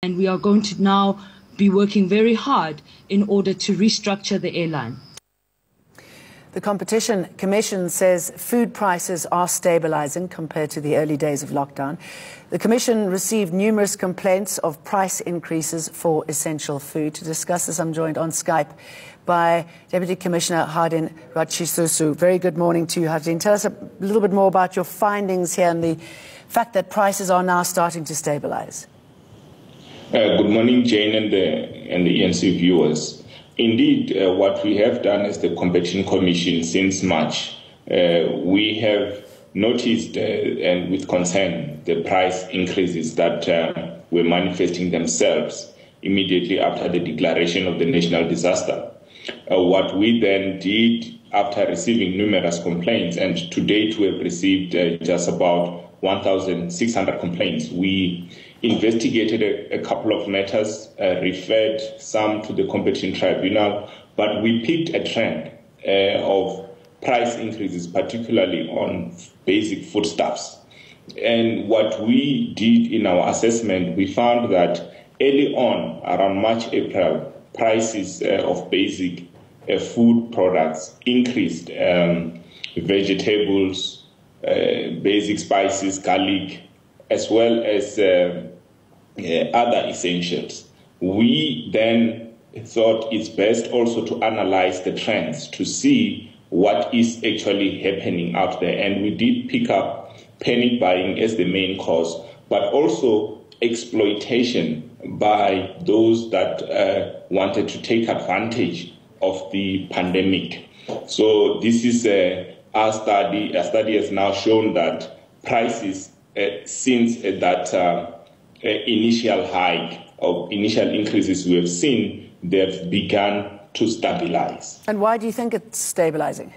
and we are going to now be working very hard in order to restructure the airline. The Competition Commission says food prices are stabilising compared to the early days of lockdown. The Commission received numerous complaints of price increases for essential food. To discuss this, I'm joined on Skype by Deputy Commissioner Hardin Ratshisusu. Very good morning to you, Hardin. Tell us a little bit more about your findings here and the fact that prices are now starting to stabilise. Good morning, Jane and the ENCA viewers. Indeed, what we have done as the Competition Commission since March, we have noticed and with concern the price increases that were manifesting themselves immediately after the declaration of the national disaster. What we then did after receiving numerous complaints, and to date we have received just about 1,600 complaints, we investigated a couple of matters, referred some to the Competition Tribunal, but we picked a trend of price increases, particularly on basic foodstuffs. And what we did in our assessment, we found that early on, around March, April, prices of basic food products increased. Vegetables, basic spices, garlic, as well as other essentials. We then thought it's best also to analyze the trends to see what is actually happening out there. And we did pick up panic buying as the main cause, but also exploitation by those that wanted to take advantage of the pandemic. So this is our study. A study has now shown that prices since that initial hike or initial increases we have seen, they've begun to stabilize. And why do you think it's stabilizing?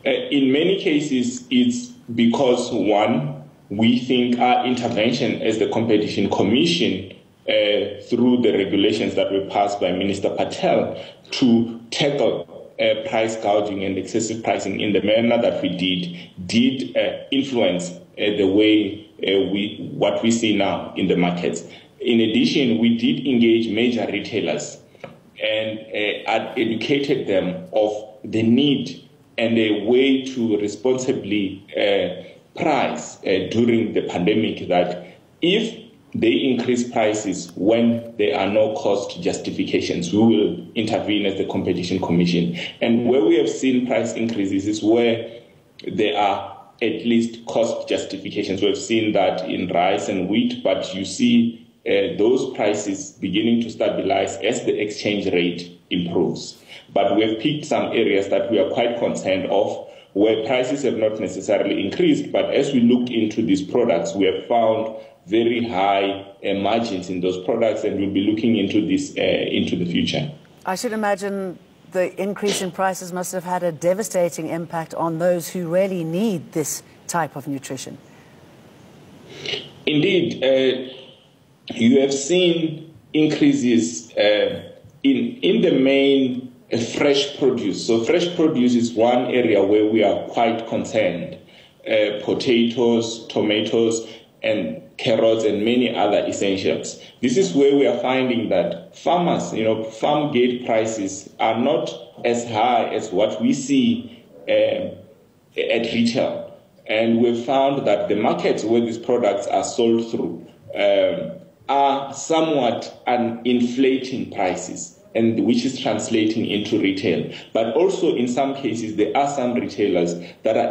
In many cases, it's because, one, we think our intervention as the Competition Commission through the regulations that were passed by Minister Patel to tackle price gouging and excessive pricing in the manner that we did influence the way what we see now in the markets. In addition, we did engage major retailers and educated them of the need and a way to responsibly price during the pandemic, that if they increase prices when there are no cost justifications, we will intervene as the Competition Commission. And where we have seen price increases is where there are at least cost justifications. We've seen that in rice and wheat, but you see those prices beginning to stabilize as the exchange rate improves. But we have picked some areas that we are quite concerned of, where prices have not necessarily increased, but as we looked into these products, we have found very high margins in those products, and we'll be looking into this into the future. I should imagine the increase in prices must have had a devastating impact on those who really need this type of nutrition. Indeed, you have seen increases in the main fresh produce. So fresh produce is one area where we are quite concerned. Potatoes, tomatoes, and carrots, and many other essentials. This is where we are finding that farmers, farm gate prices are not as high as what we see at retail. And we've found that the markets where these products are sold through are somewhat inflating prices, and which is translating into retail. But also in some cases, there are some retailers that are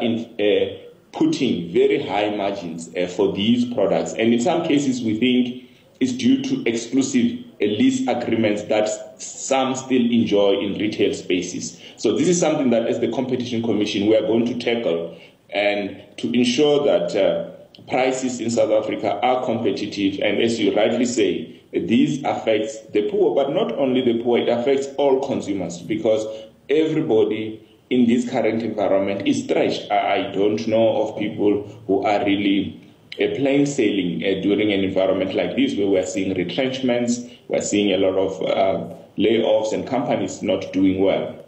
putting very high margins for these products. And in some cases, we think it's due to exclusive lease agreements that some still enjoy in retail spaces. So this is something that as the Competition Commission, we are going to tackle, and to ensure that prices in South Africa are competitive. And as you rightly say, this affects the poor, but not only the poor, it affects all consumers, because everybody in this current environment is stretched. I don't know of people who are really plain sailing during an environment like this, where we're seeing retrenchments, we're seeing a lot of layoffs, and companies not doing well.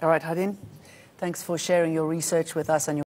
All right, Hardin, thanks for sharing your research with us and your